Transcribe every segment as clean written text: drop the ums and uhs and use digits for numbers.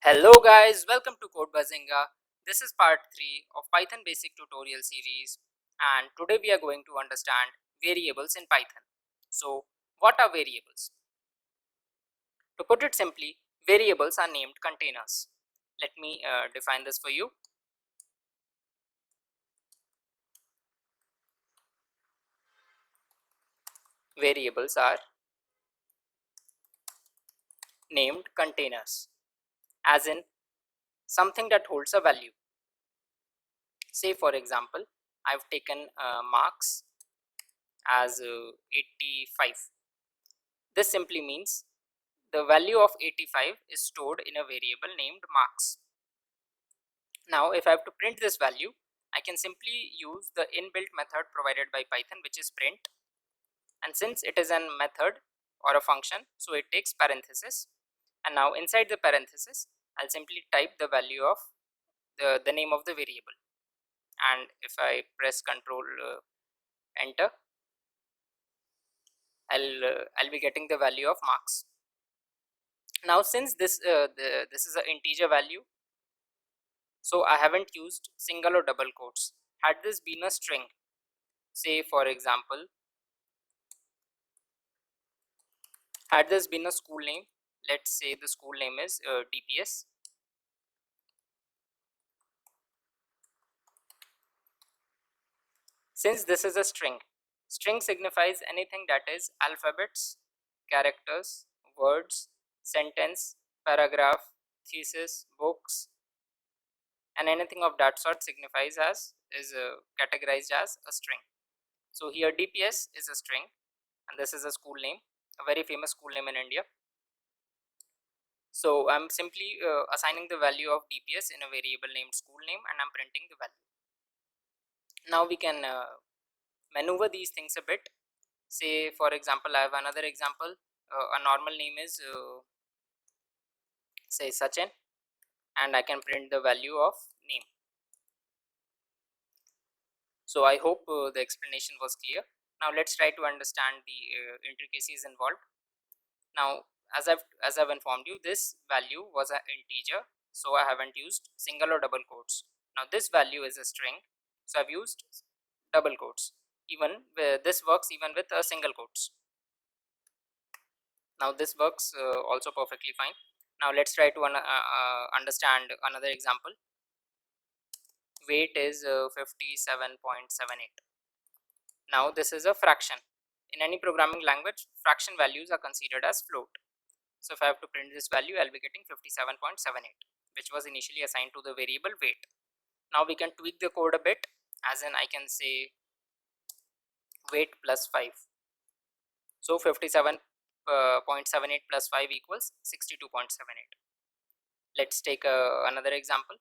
Hello guys, welcome to Code Bazinga. This is part 3 of Python basic tutorial series, and today we are going to understand variables in Python. So what are variables? To put it simply, variables are named containers. Let me define this for you. Variables are named containers, as in something that holds a value. Say for example, I've taken marks as 85. This simply means the value of 85 is stored in a variable named marks. Now if I have to print this value, I can simply use the inbuilt method provided by Python, which is print, and since it is a method or a function, so it takes parenthesis, and now inside the parenthesis I'll simply type the value of the name of the variable, and if I press control enter, I'll be getting the value of marks. Now since this is an integer value, so I haven't used single or double quotes. Had this been a string, say for example, had this been a school name, let's say the school name is DPS. Since this is a string signifies anything that is alphabets, characters, words, sentence, paragraph, thesis, books, and anything of that sort signifies as is categorized as a string. So here DPS is a string, and this is a school name, a very famous school name in India. So I'm simply assigning the value of DPS in a variable named school name, and I'm printing the value. Now we can maneuver these things a bit. Say for example, I have another example. A normal name is say Sachin, and I can print the value of name. So I hope the explanation was clear. Now let's try to understand the intricacies involved. Now as I've informed you, this value was an integer, so I haven't used single or double quotes. Now this value is a string, so I've used double quotes. Even this works even with a single quotes. Now this works also perfectly fine. Now let's try to understand another example. Weight is 57.78. Now this is a fraction. In any programming language, fraction values are considered as float. So if I have to print this value, I'll be getting 57.78, which was initially assigned to the variable weight. Now we can tweak the code a bit, as in I can say weight plus 5. So 57.78 plus 5 equals 62.78. Let's take another example.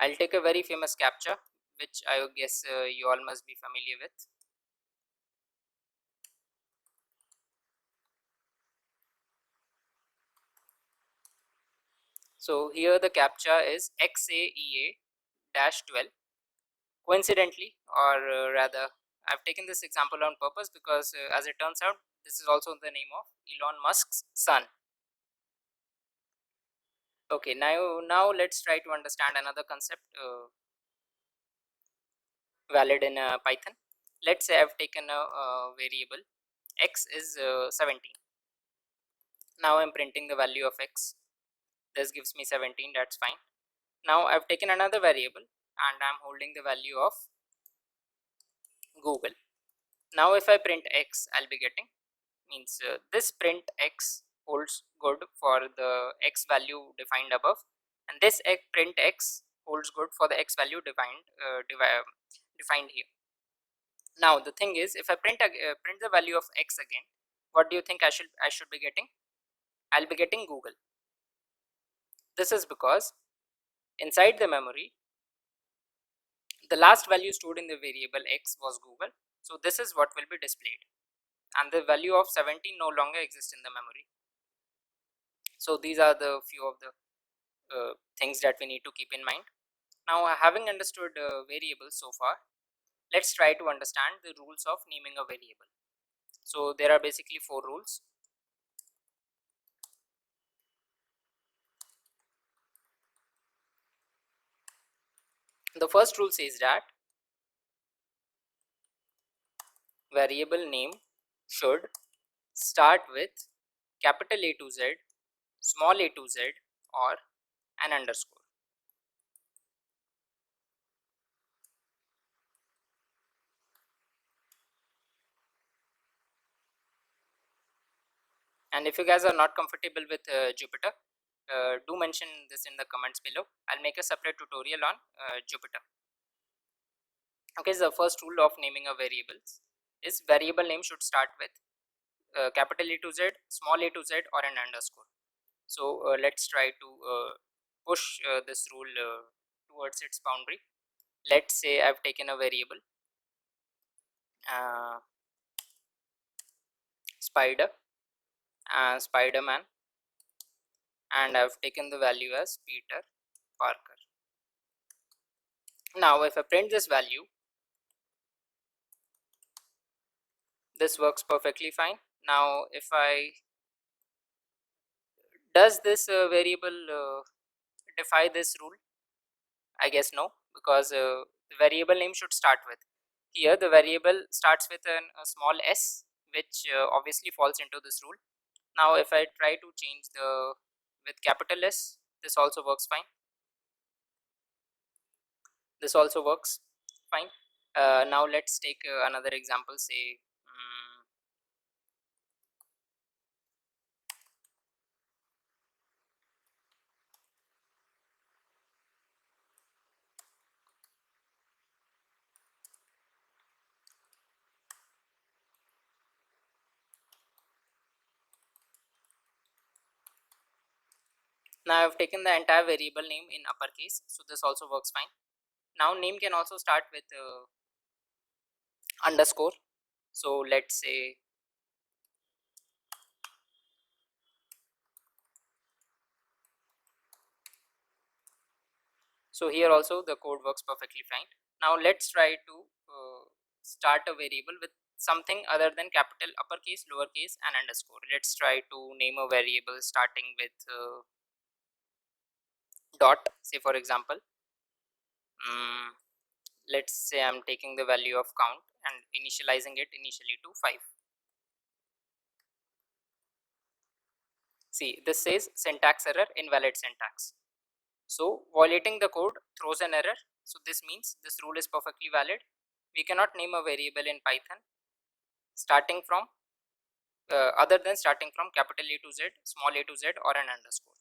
I'll take a very famous captcha, which I guess you all must be familiar with. So here the captcha is XAEA-12. Coincidentally, or rather, I've taken this example on purpose because as it turns out, this is also the name of Elon Musk's son. Okay, now let's try to understand another concept valid in Python. Let's say I've taken a variable x is 17. Now I'm printing the value of x. This gives me 17. That's fine. Now I've taken another variable and I'm holding the value of Google. Now if I print x, I'll be getting means this print x holds good for the x value defined above, and this print x holds good for the x value defined here. Now the thing is, if I print the value of x again, what do you think I should be getting? I'll be getting Google. This is because inside the memory, the last value stored in the variable x was Google, so this is what will be displayed, and the value of 17 no longer exists in the memory. So these are the few of the things that we need to keep in mind. Now having understood variables so far, let's try to understand the rules of naming a variable. So there are basically 4 rules. The first rule says that variable name should start with capital A to Z, small a to Z, or an underscore. And if you guys are not comfortable with Jupyter, do mention this in the comments below. I'll make a separate tutorial on Jupyter. Okay, so the first rule of naming a variables is variable name should start with capital A to Z, small a to Z, or an underscore. So let's try to push this rule towards its boundary. Let's say I've taken a variable uh, spider and Spider-Man, and I've taken the value as Peter Parker. Now if I print this value, this works perfectly fine. Now if I does this variable defy this rule? I guess no, because the variable name should start with, here the variable starts with a small s, which obviously falls into this rule. Now if I try to change the with capital S, this also works fine. This also works fine. Now let's take another example, say now I've taken the entire variable name in uppercase, so this also works fine. Now name can also start with underscore, so let's say so here also the code works perfectly fine. Now let's try to start a variable with something other than capital, uppercase, lowercase, and underscore. Let's try to name a variable starting with dot, say for example let's say I'm taking the value of count and initializing it initially to 5. See, this says syntax error, invalid syntax. So violating the code throws an error, so this means this rule is perfectly valid. We cannot name a variable in Python starting from other than starting from capital A to Z, small a to Z, or an underscore.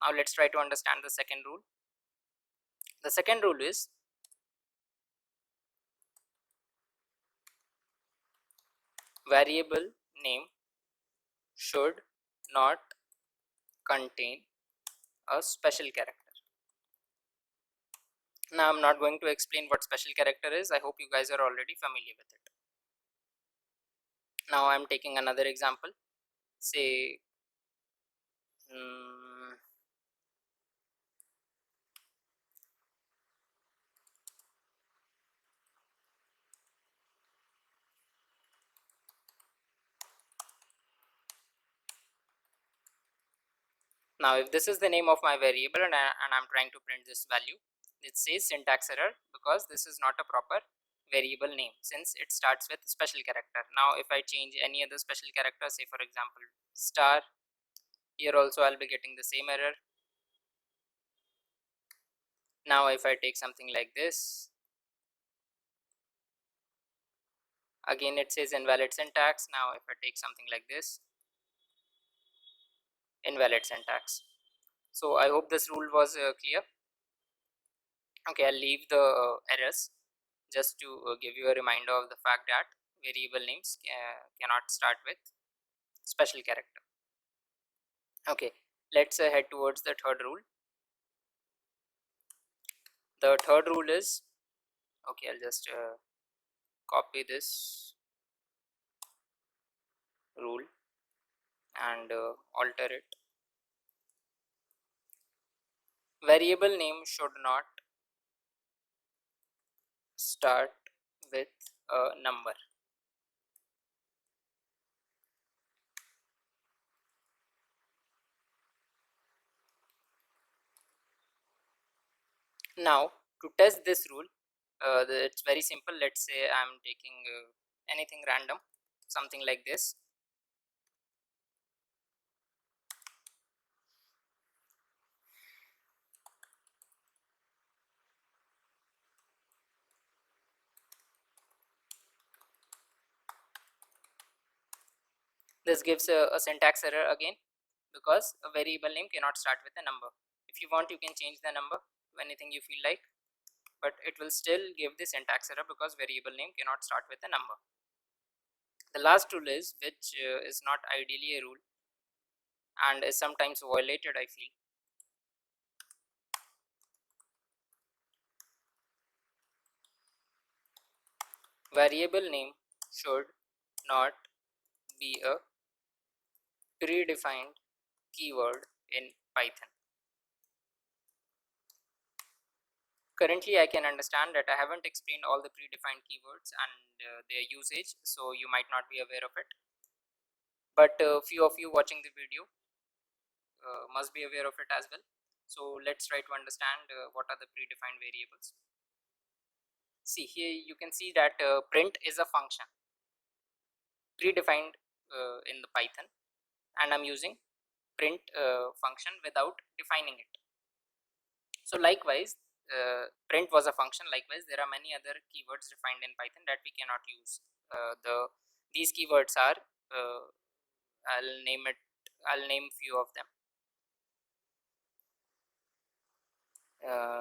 Now let's try to understand the second rule. The second rule is variable name should not contain a special character. Now I'm not going to explain what special character is. I hope you guys are already familiar with it. Now I'm taking another example, say now if this is the name of my variable and I'm trying to print this value, it says syntax error because this is not a proper variable name since it starts with special character. Now if I change any other special character, say for example star, here also I'll be getting the same error. Now if I take something like this, again it says invalid syntax. Now if I take something like this, invalid syntax. So I hope this rule was clear. Okay, I'll leave the errors just to give you a reminder of the fact that variable names cannot start with special character. Okay, let's head towards the third rule. The third rule is, okay, I'll just copy this rule and alter it. Variable name should not start with a number. Now to test this rule, it's very simple. Let's say I'm taking anything random, something like this. This gives a syntax error again, because a variable name cannot start with a number. If you want, you can change the number to anything you feel like, but it will still give the syntax error because variable name cannot start with a number. The last rule is, which is not ideally a rule and is sometimes violated, I feel. Variable name should not be a predefined keyword in Python. Currently, I can understand that I haven't explained all the predefined keywords and their usage, so you might not be aware of it. But few of you watching the video must be aware of it as well. So let's try to understand what are the predefined variables. See, here you can see that print is a function predefined in the Python, and I'm using print function without defining it. So likewise, print was a function. Likewise, there are many other keywords defined in Python that we cannot use. These keywords are, I'll name few of them.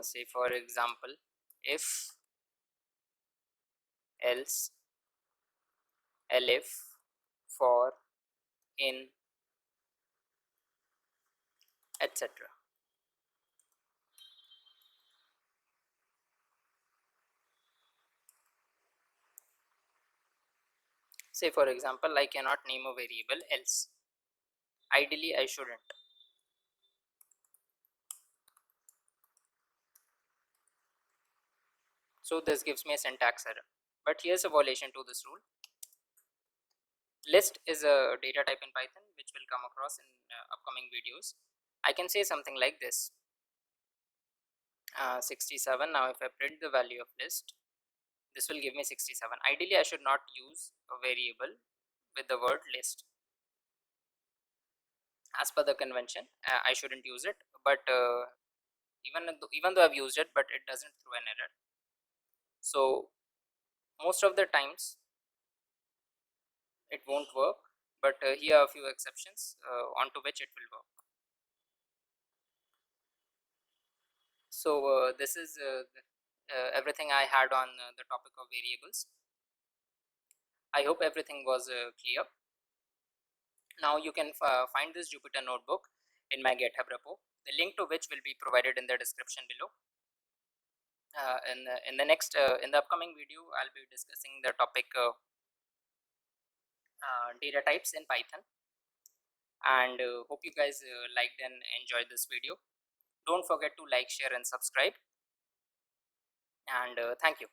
Say for example, if, else, elif, for, in, etc. Say for example, I cannot name a variable else. Ideally, I shouldn't. So this gives me a syntax error. But here's a violation to this rule. List is a data type in Python which will come across in upcoming videos. I can say something like this, 67. Now if I print the value of list, this will give me 67. Ideally, I should not use a variable with the word list. As per the convention, I shouldn't use it, but even though I've used it, but it doesn't throw an error. So most of the times it won't work, but here are a few exceptions onto which it will work. So this is everything I had on the topic of variables. I hope everything was clear. Now you can find this Jupyter notebook in my GitHub repo, the link to which will be provided in the description below. In the upcoming video, I'll be discussing the topic data types in Python, and hope you guys liked and enjoyed this video. Don't forget to like, share and subscribe, and thank you.